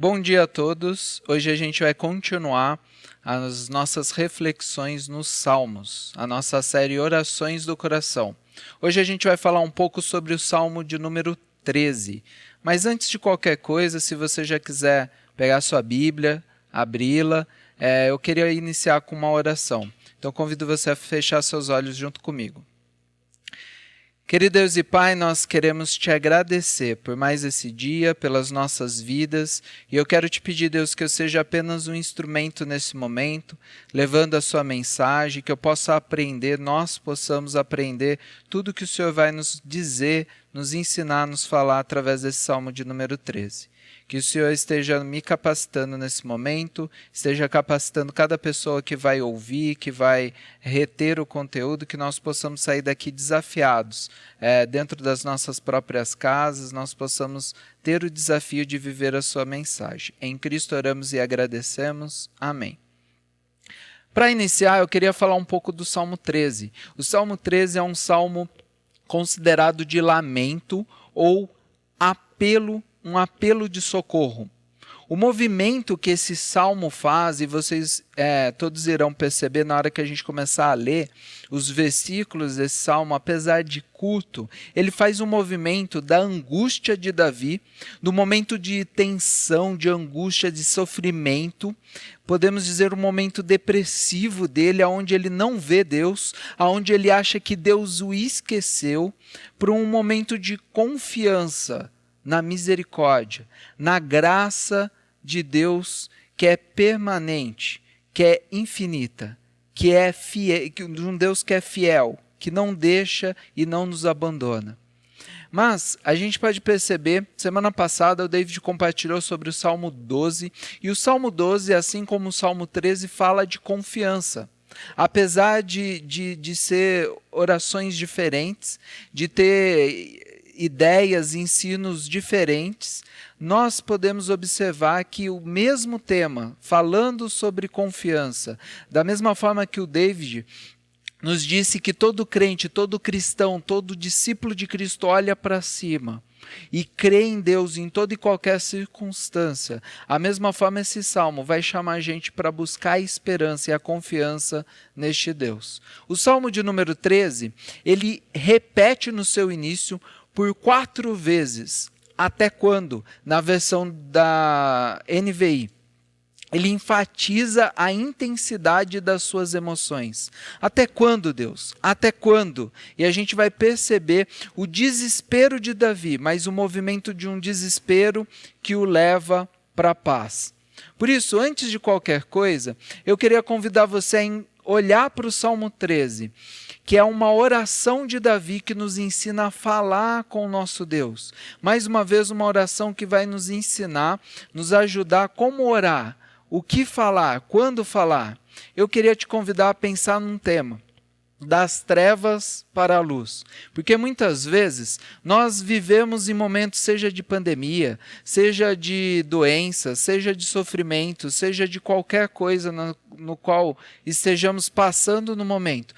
Bom dia a todos. Hoje a gente vai continuar as nossas reflexões nos Salmos, a nossa série Orações do Coração. Hoje a gente vai falar um pouco sobre o Salmo de número 13. Mas antes de qualquer coisa, se você já quiser pegar sua Bíblia, abri-la, eu queria iniciar com uma oração. Então convido você a fechar seus olhos junto comigo. Querido Deus e Pai, nós queremos te agradecer por mais esse dia, pelas nossas vidas, e eu quero te pedir, Deus, que eu seja apenas um instrumento nesse momento, levando a sua mensagem, que eu possa aprender, nós possamos aprender tudo que o Senhor vai nos dizer, nos ensinar, nos falar através desse Salmo de número 13. Que o Senhor esteja me capacitando nesse momento, esteja capacitando cada pessoa que vai ouvir, que vai reter o conteúdo, que nós possamos sair daqui desafiados, dentro das nossas próprias casas, nós possamos ter o desafio de viver a sua mensagem. Em Cristo oramos e agradecemos. Amém. Para iniciar, eu queria falar um pouco do Salmo 13. O Salmo 13 é um salmo considerado de lamento ou um apelo de socorro. O movimento que esse salmo faz, e vocês todos irão perceber na hora que a gente começar a ler os versículos desse salmo, apesar de curto, ele faz um movimento da angústia de Davi, do momento de tensão, de angústia, de sofrimento, podemos dizer um momento depressivo dele, onde ele não vê Deus, onde ele acha que Deus o esqueceu, para um momento de confiança na misericórdia, na graça de Deus que é permanente, que é infinita, que é fiel, um Deus que é fiel, que não deixa e não nos abandona. Mas a gente pode perceber, semana passada o David compartilhou sobre o Salmo 12, e o Salmo 12, assim como o Salmo 13, fala de confiança. Apesar de ser orações diferentes, de ter ideias, ensinos diferentes, nós podemos observar que o mesmo tema, falando sobre confiança, da mesma forma que o David nos disse que todo crente, todo cristão, todo discípulo de Cristo olha para cima e crê em Deus em toda e qualquer circunstância, a mesma forma esse salmo vai chamar a gente para buscar a esperança e a confiança neste Deus. O salmo de número 13, ele repete no seu início por 4 vezes, até quando, na versão da NVI, ele enfatiza a intensidade das suas emoções. Até quando, Deus? Até quando? E a gente vai perceber o desespero de Davi, mas o movimento de um desespero que o leva para a paz. Por isso, antes de qualquer coisa, eu queria convidar você a olhar para o Salmo 13, que é uma oração de Davi que nos ensina a falar com o nosso Deus. Mais uma vez, uma oração que vai nos ensinar, nos ajudar como orar, o que falar, quando falar. Eu queria te convidar a pensar num tema: das trevas para a luz. Porque muitas vezes nós vivemos em momentos, seja de pandemia, seja de doença, seja de sofrimento, seja de qualquer coisa no qual estejamos passando no momento.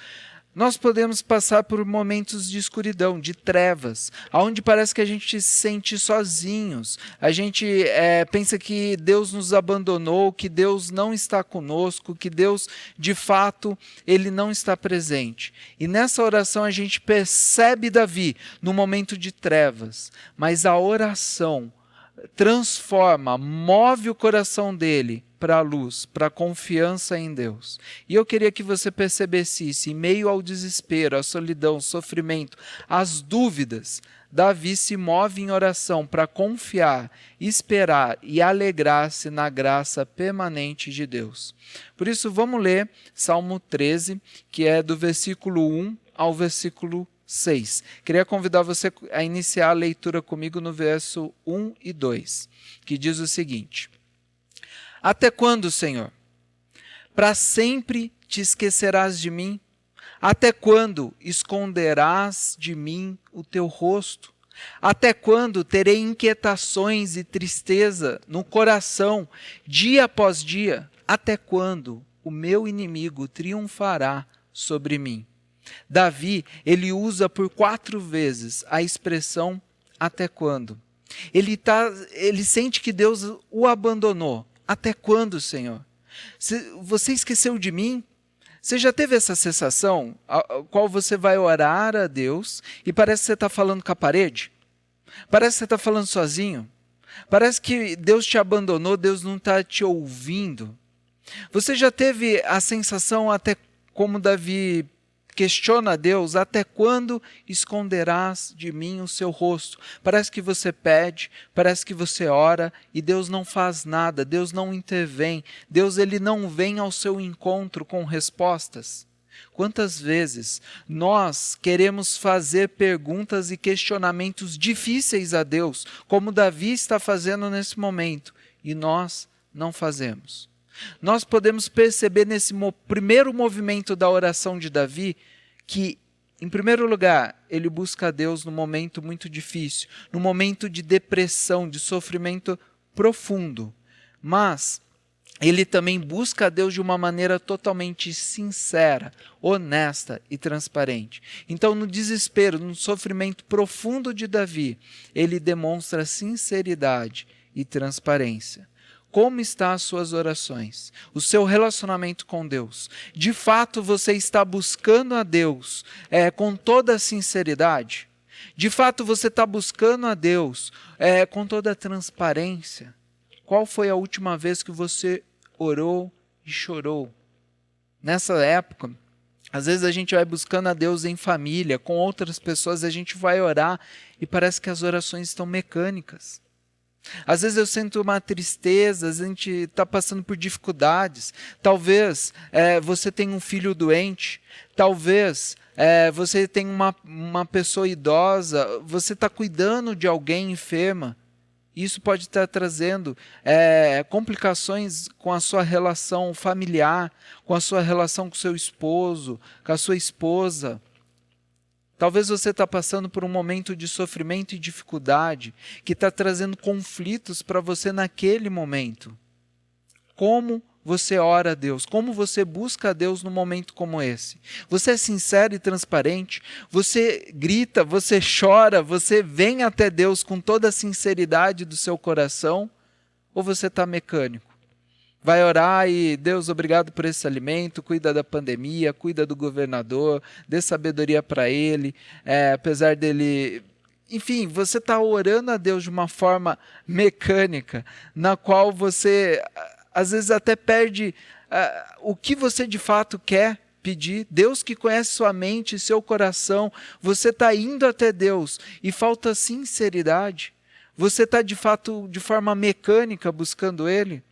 Nós podemos passar por momentos de escuridão, de trevas, onde parece que a gente se sente sozinhos, a gente pensa que Deus nos abandonou, que Deus não está conosco, que Deus, de fato, Ele não está presente. E nessa oração a gente percebe Davi no momento de trevas, mas a oração transforma, move o coração dele para a luz, para a confiança em Deus. E eu queria que você percebesse isso, em meio ao desespero, à solidão, ao sofrimento, às dúvidas, Davi se move em oração para confiar, esperar e alegrar-se na graça permanente de Deus. Por isso, vamos ler Salmo 13, que é do versículo 1 ao versículo 6. Queria convidar você a iniciar a leitura comigo no verso 1 e 2, que diz o seguinte: Até quando, Senhor? Para sempre te esquecerás de mim? Até quando esconderás de mim o teu rosto? Até quando terei inquietações e tristeza no coração, dia após dia? Até quando o meu inimigo triunfará sobre mim? Davi, ele usa por 4 vezes a expressão até quando. Ele sente que Deus o abandonou. Até quando, Senhor? Você esqueceu de mim? Você já teve essa sensação, a qual você vai orar a Deus e parece que você está falando com a parede? Parece que você está falando sozinho? Parece que Deus te abandonou, Deus não está te ouvindo? Você já teve a sensação, até como Davi questiona a Deus, até quando esconderás de mim o seu rosto? Parece que você pede, parece que você ora e Deus não faz nada, Deus não intervém, Deus ele não vem ao seu encontro com respostas. Quantas vezes nós queremos fazer perguntas e questionamentos difíceis a Deus, como Davi está fazendo nesse momento, e nós não fazemos? Nós podemos perceber nesse primeiro movimento da oração de Davi que, em primeiro lugar, ele busca a Deus num momento muito difícil, num momento de depressão, de sofrimento profundo. Mas ele também busca a Deus de uma maneira totalmente sincera, honesta e transparente. Então, no desespero, no sofrimento profundo de Davi, ele demonstra sinceridade e transparência. Como estão as suas orações? O seu relacionamento com Deus? De fato, você está buscando a Deus com toda a sinceridade? De fato, você está buscando a Deus com toda a transparência? Qual foi a última vez que você orou e chorou? Nessa época, às vezes a gente vai buscando a Deus em família, com outras pessoas, a gente vai orar e parece que as orações estão mecânicas. Às vezes eu sinto uma tristeza, a gente está passando por dificuldades. Talvez você tenha um filho doente, talvez você tenha uma pessoa idosa, você está cuidando de alguém enferma. Isso pode estar trazendo complicações com a sua relação familiar, com a sua relação com o seu esposo, com a sua esposa. Talvez você está passando por um momento de sofrimento e dificuldade que está trazendo conflitos para você naquele momento. Como você ora a Deus? Como você busca a Deus num momento como esse? Você é sincero e transparente? Você grita, você chora, você vem até Deus com toda a sinceridade do seu coração? Ou você está mecânico? Vai orar e, Deus, obrigado por esse alimento, cuida da pandemia, cuida do governador, dê sabedoria para ele, apesar dele... Enfim, você está orando a Deus de uma forma mecânica, na qual você, às vezes, até perde o que você de fato quer pedir. Deus que conhece sua mente e seu coração, você está indo até Deus e falta sinceridade. Você está, de fato, de forma mecânica buscando Ele.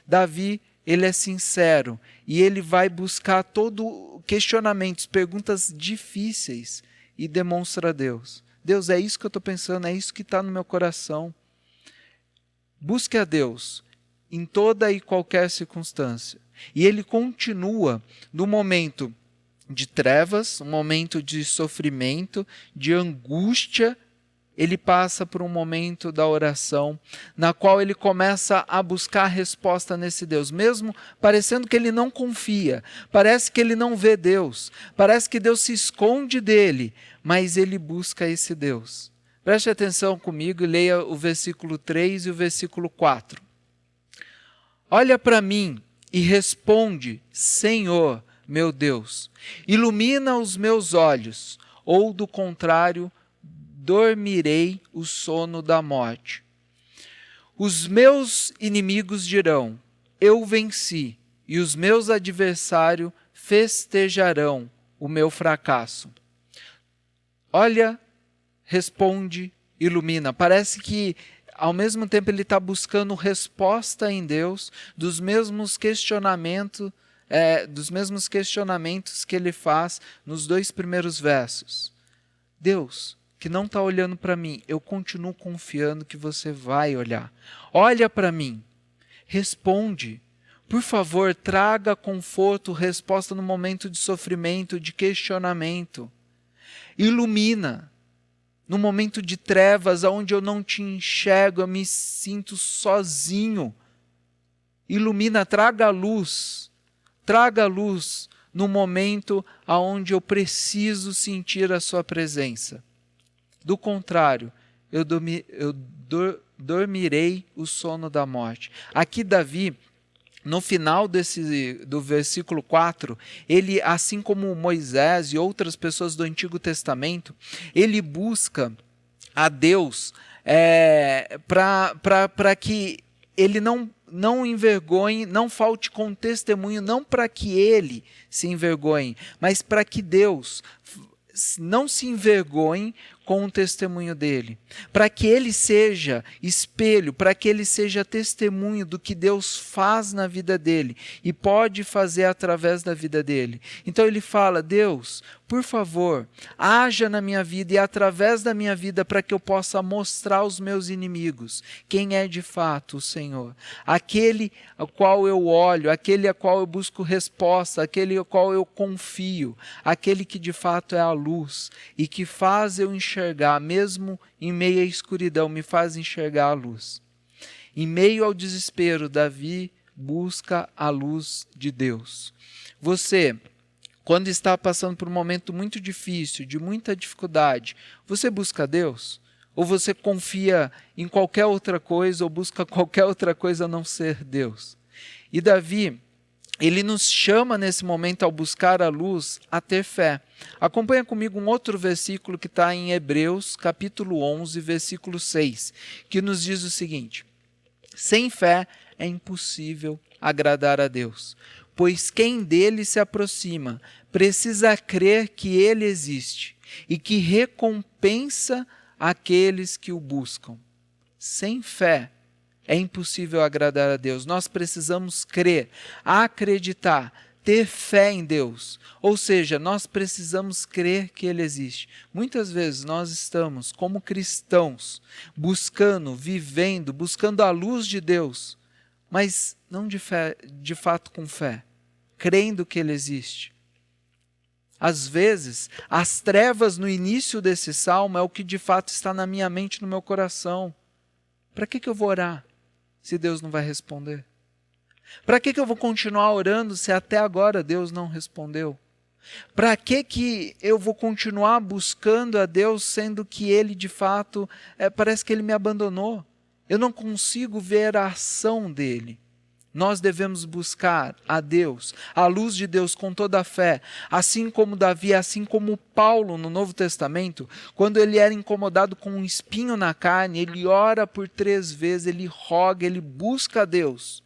Davi, ele é sincero e ele vai buscar todo questionamentos, perguntas difíceis e demonstra a Deus. Deus, é isso que eu estou pensando, é isso que está no meu coração. Busque a Deus em toda e qualquer circunstância. E ele continua no momento de trevas, um momento de sofrimento, de angústia. Ele passa por um momento da oração, na qual ele começa a buscar a resposta nesse Deus, mesmo parecendo que ele não confia, parece que ele não vê Deus, parece que Deus se esconde dele, mas ele busca esse Deus. Preste atenção comigo e leia o versículo 3 e o versículo 4. Olha para mim e responde, Senhor, meu Deus, ilumina os meus olhos, ou do contrário, dormirei o sono da morte. Os meus inimigos dirão, eu venci, e os meus adversários festejarão o meu fracasso. Olha, responde, ilumina. Parece que, ao mesmo tempo, ele está buscando resposta em Deus dos mesmos questionamentos que ele faz nos 2 primeiros versos. Deus, que não está olhando para mim, eu continuo confiando que você vai olhar. Olha para mim, responde. Por favor, traga conforto, resposta no momento de sofrimento, de questionamento. Ilumina. No momento de trevas, onde eu não te enxergo, eu me sinto sozinho. Ilumina, traga a luz. Traga a luz no momento onde eu preciso sentir a sua presença. Do contrário, dormirei o sono da morte. Aqui Davi, no final do versículo 4, ele, assim como Moisés e outras pessoas do Antigo Testamento, ele busca a Deus para que ele não envergonhe, não falte com testemunho, não para que ele se envergonhe, mas para que Deus não se envergonhe com o testemunho dele, para que ele seja espelho, para que ele seja testemunho do que Deus faz na vida dele e pode fazer através da vida dele. Então ele fala: Deus, por favor, haja na minha vida e através da minha vida para que eu possa mostrar aos meus inimigos quem é de fato o Senhor, aquele ao qual eu olho, aquele ao qual eu busco resposta, aquele ao qual eu confio, aquele que de fato é a luz e que faz eu enxergar, mesmo em meio à escuridão, me faz enxergar a luz. Em meio ao desespero, Davi busca a luz de Deus. Você, quando está passando por um momento muito difícil, de muita dificuldade, você busca Deus? Ou você confia em qualquer outra coisa, ou busca qualquer outra coisa a não ser Deus? E Davi, ele nos chama nesse momento, ao buscar a luz, a ter fé. Acompanha comigo um outro versículo que está em Hebreus, capítulo 11, versículo 6, que nos diz o seguinte: sem fé é impossível agradar a Deus, pois quem dele se aproxima precisa crer que ele existe e que recompensa aqueles que o buscam. Sem fé é impossível agradar a Deus. Nós precisamos crer, acreditar, ter fé em Deus. Ou seja, nós precisamos crer que Ele existe. Muitas vezes nós estamos, como cristãos, buscando, vivendo, buscando a luz de Deus, mas não de fato com fé, crendo que Ele existe. Às vezes, as trevas no início desse salmo é o que de fato está na minha mente, no meu coração. Para que eu vou orar se Deus não vai responder? Para que eu vou continuar orando se até agora Deus não respondeu? Para que eu vou continuar buscando a Deus sendo que Ele de fato, parece que Ele me abandonou? Eu não consigo ver a ação dEle. Nós devemos buscar a Deus, a luz de Deus com toda a fé, assim como Davi, assim como Paulo no Novo Testamento, quando ele era incomodado com um espinho na carne, ele ora por 3 vezes, ele roga, ele busca a Deus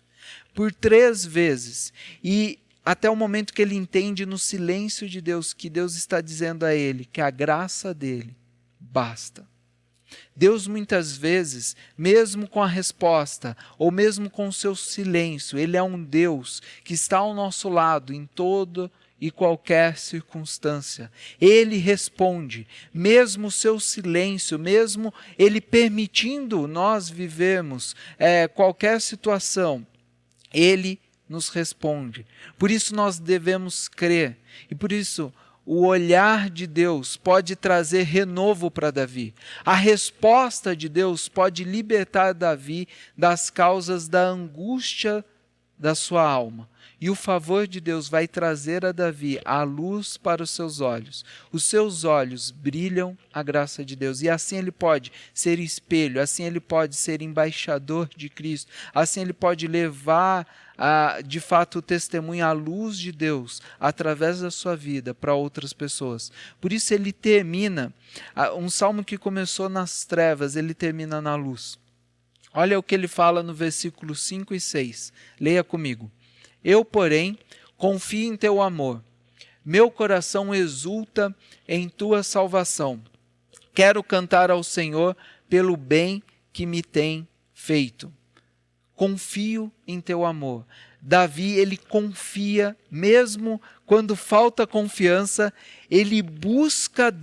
por 3 vezes, e até o momento que ele entende no silêncio de Deus, que Deus está dizendo a ele que a graça dele basta. Deus muitas vezes, mesmo com a resposta, ou mesmo com o seu silêncio, Ele é um Deus que está ao nosso lado em toda e qualquer circunstância. Ele responde, mesmo o seu silêncio, mesmo Ele permitindo nós vivermos qualquer situação, Ele nos responde. Por isso nós devemos crer, e por isso o olhar de Deus pode trazer renovo para Davi. A resposta de Deus pode libertar Davi das causas da angústia da sua alma. E o favor de Deus vai trazer a Davi a luz para os seus olhos. Os seus olhos brilham a graça de Deus. E assim ele pode ser espelho, assim ele pode ser embaixador de Cristo, assim ele pode levar de fato o testemunho, à luz de Deus, através da sua vida, para outras pessoas. Por isso ele termina, um salmo que começou nas trevas, ele termina na luz. Olha o que ele fala no versículo 5 e 6. Leia comigo. Eu, porém, confio em teu amor. Meu coração exulta em tua salvação. Quero cantar ao Senhor pelo bem que me tem feito. Confio em teu amor. Davi, ele confia, mesmo quando falta confiança, ele busca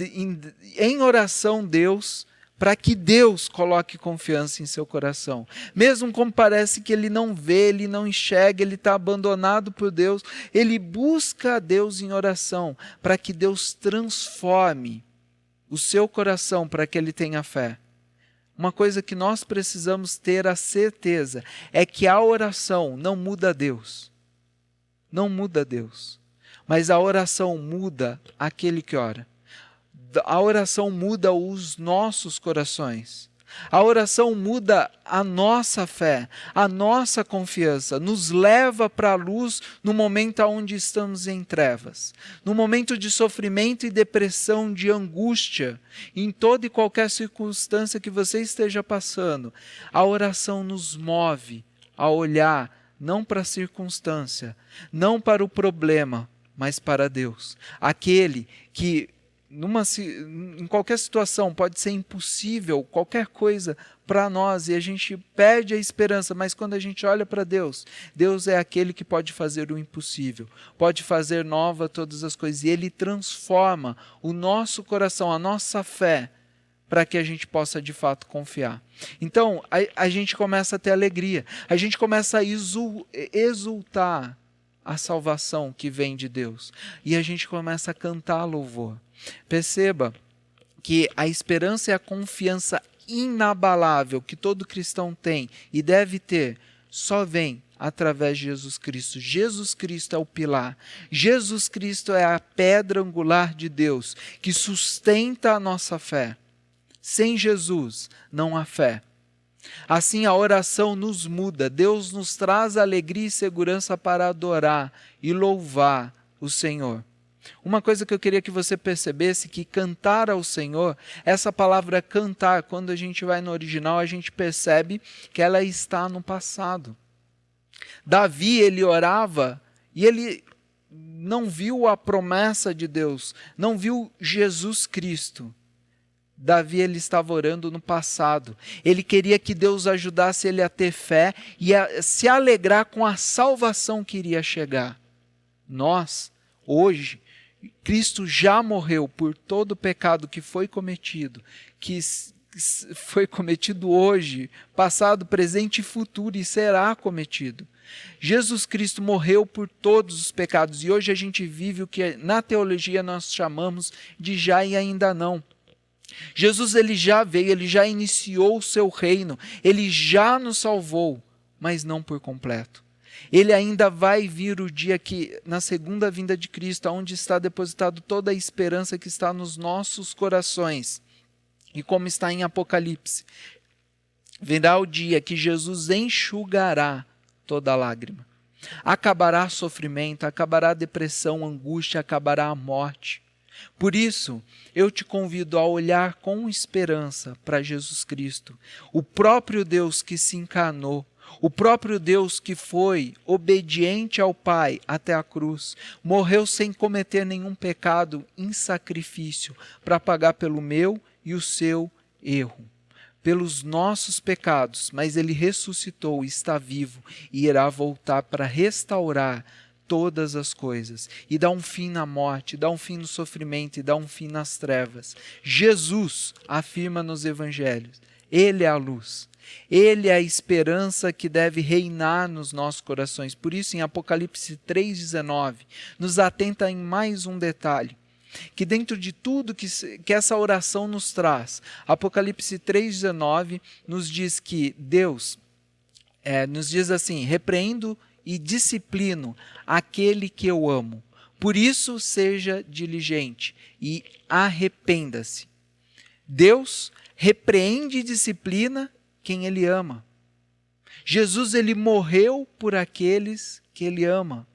em oração Deus, para que Deus coloque confiança em seu coração. Mesmo como parece que ele não vê, ele não enxerga, ele está abandonado por Deus, ele busca a Deus em oração, para que Deus transforme o seu coração, para que ele tenha fé. Uma coisa que nós precisamos ter a certeza é que a oração não muda Deus. Não muda Deus. Mas a oração muda aquele que ora. A oração muda os nossos corações. A oração muda a nossa fé, a nossa confiança, nos leva para a luz no momento onde estamos em trevas, no momento de sofrimento e depressão, de angústia, em toda e qualquer circunstância que você esteja passando. A oração nos move a olhar não para a circunstância, não para o problema, mas para Deus, aquele que em qualquer situação pode ser impossível qualquer coisa para nós e a gente perde a esperança, mas quando a gente olha para Deus, Deus é aquele que pode fazer o impossível, pode fazer nova todas as coisas, e Ele transforma o nosso coração, a nossa fé, para que a gente possa de fato confiar. Então a gente começa a ter alegria, a gente começa a exultar a salvação que vem de Deus, e a gente começa a cantar louvor. Perceba que a esperança e a confiança inabalável que todo cristão tem e deve ter, só vem através de Jesus Cristo. Jesus Cristo é o pilar. Jesus Cristo é a pedra angular de Deus que sustenta a nossa fé. Sem Jesus não há fé. Assim a oração nos muda. Deus nos traz alegria e segurança para adorar e louvar o Senhor. Uma coisa que eu queria que você percebesse, que cantar ao Senhor, essa palavra cantar, quando a gente vai no original, a gente percebe que ela está no passado. Davi, ele orava e ele não viu a promessa de Deus, não viu Jesus Cristo. Davi, ele estava orando no passado. Ele queria que Deus ajudasse ele a ter fé e a se alegrar com a salvação que iria chegar. Nós, hoje, Cristo já morreu por todo o pecado que foi cometido hoje, passado, presente e futuro, e será cometido. Jesus Cristo morreu por todos os pecados, e hoje a gente vive o que na teologia nós chamamos de já e ainda não. Jesus, ele já veio, ele já iniciou o seu reino, ele já nos salvou, mas não por completo. Ele ainda vai vir o dia que, na segunda vinda de Cristo, onde está depositado toda a esperança que está nos nossos corações. E como está em Apocalipse, virá o dia que Jesus enxugará toda lágrima. Acabará sofrimento, acabará a depressão, angústia, acabará a morte. Por isso, eu te convido a olhar com esperança para Jesus Cristo, o próprio Deus que se encarnou, o próprio Deus que foi obediente ao Pai até a cruz, morreu sem cometer nenhum pecado em sacrifício para pagar pelo meu e o seu erro, pelos nossos pecados, mas ele ressuscitou, está vivo e irá voltar para restaurar todas as coisas e dar um fim na morte, dar um fim no sofrimento e dar um fim nas trevas. Jesus afirma nos evangelhos, ele é a luz. Ele é a esperança que deve reinar nos nossos corações. Por isso, em Apocalipse 3,19, nos atenta em mais um detalhe, que dentro de tudo que essa oração nos traz, Apocalipse 3,19 nos diz que Deus, nos diz assim, repreendo e disciplino aquele que eu amo. Por isso, seja diligente e arrependa-se. Deus repreende e disciplina quem ele ama. Jesus, ele morreu por aqueles que ele ama.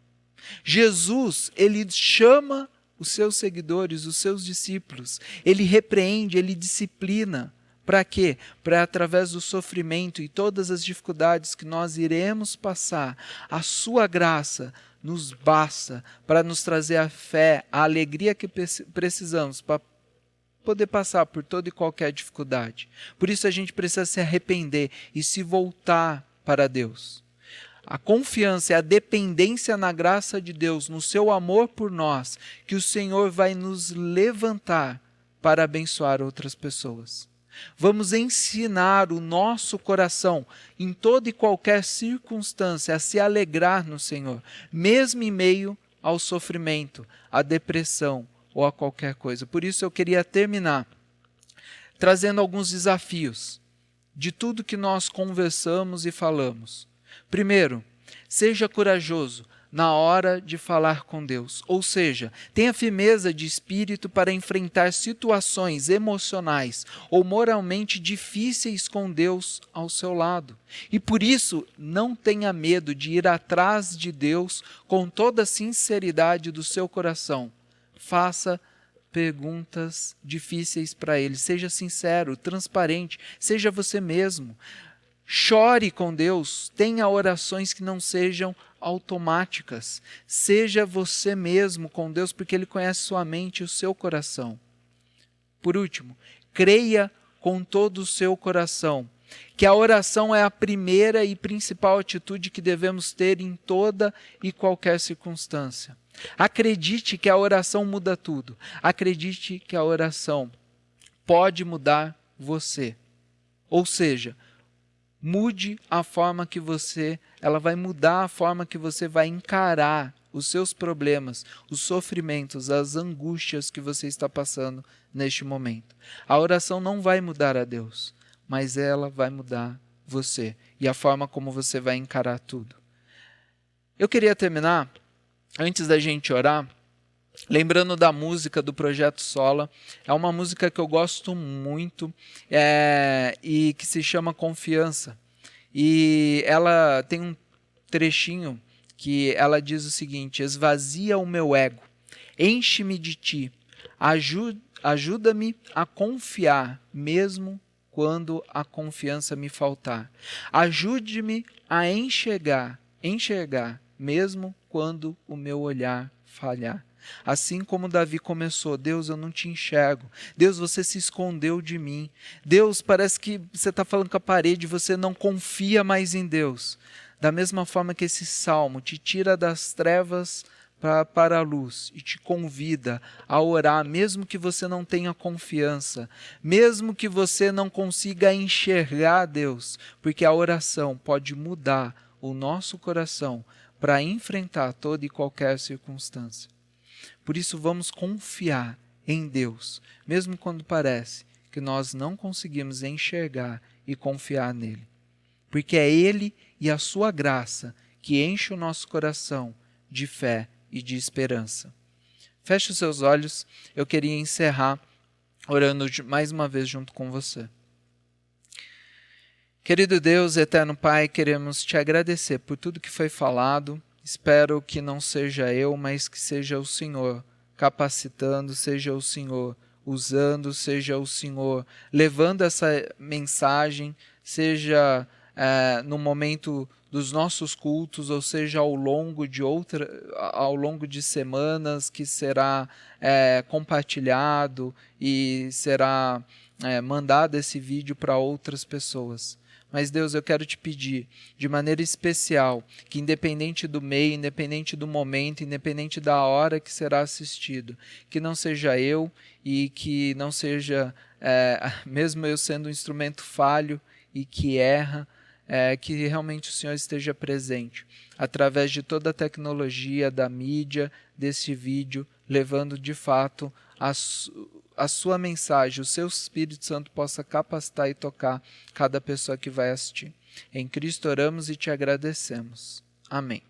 Jesus, ele chama os seus seguidores, os seus discípulos. Ele repreende, ele disciplina. Para quê? Para através do sofrimento e todas as dificuldades que nós iremos passar, a sua graça nos basta para nos trazer a fé, a alegria que precisamos para poder passar por toda e qualquer dificuldade. Por isso a gente precisa se arrepender e se voltar para Deus. A confiança e a dependência na graça de Deus, no seu amor por nós, que o Senhor vai nos levantar para abençoar outras pessoas. Vamos ensinar o nosso coração, em toda e qualquer circunstância, a se alegrar no Senhor, mesmo em meio ao sofrimento, à depressão ou a qualquer coisa. Por isso eu queria terminar trazendo alguns desafios de tudo que nós conversamos e falamos. Primeiro, seja corajoso na hora de falar com Deus. Ou seja, tenha firmeza de espírito para enfrentar situações emocionais ou moralmente difíceis com Deus ao seu lado. E por isso, não tenha medo de ir atrás de Deus com toda a sinceridade do seu coração. Faça perguntas difíceis para Ele. Seja sincero, transparente, seja você mesmo. Chore com Deus, tenha orações que não sejam automáticas. Seja você mesmo com Deus, porque Ele conhece sua mente e o seu coração. Por último, creia com todo o seu coração que a oração é a primeira e principal atitude que devemos ter em toda e qualquer circunstância. Acredite que a oração muda tudo. Acredite que a oração pode mudar você. Ou seja, mude a forma que ela vai mudar a forma que você vai encarar os seus problemas, os sofrimentos, as angústias que você está passando neste momento. A oração não vai mudar a Deus, mas ela vai mudar você e a forma como você vai encarar tudo. Eu queria terminar, antes da gente orar, lembrando da música do Projeto Sola. É uma música que eu gosto muito e que se chama Confiança. E ela tem um trechinho que ela diz o seguinte: esvazia o meu ego, enche-me de ti, ajuda-me a confiar, mesmo quando a confiança me faltar. Ajude-me a enxergar, mesmo quando o meu olhar falhar. Assim como Davi começou: Deus, eu não te enxergo. Deus, você se escondeu de mim. Deus, parece que você está falando com a parede, você não confia mais em Deus. Da mesma forma que esse salmo te tira das trevas para a luz e te convida a orar, mesmo que você não tenha confiança, mesmo que você não consiga enxergar Deus, porque a oração pode mudar o nosso coração para enfrentar toda e qualquer circunstância. Por isso, vamos confiar em Deus, mesmo quando parece que nós não conseguimos enxergar e confiar nele. Porque é Ele e a sua graça que enche o nosso coração de fé e de esperança. Feche os seus olhos, eu queria encerrar orando mais uma vez junto com você. Querido Deus, eterno Pai, queremos te agradecer por tudo que foi falado. Espero que não seja eu, mas que seja o Senhor capacitando, seja o Senhor usando, seja o Senhor levando essa mensagem, seja no momento dos nossos cultos, ou seja ao longo de semanas que será compartilhado e será mandado esse vídeo para outras pessoas. Mas Deus, eu quero te pedir de maneira especial que independente do meio, independente do momento, independente da hora que será assistido, que não seja eu e que não seja, mesmo eu sendo um instrumento falho e que erra, que realmente o Senhor esteja presente através de toda a tecnologia, da mídia, desse vídeo, levando de fato a sua mensagem, o seu Espírito Santo possa capacitar e tocar cada pessoa que vai assistir. Em Cristo oramos e te agradecemos. Amém.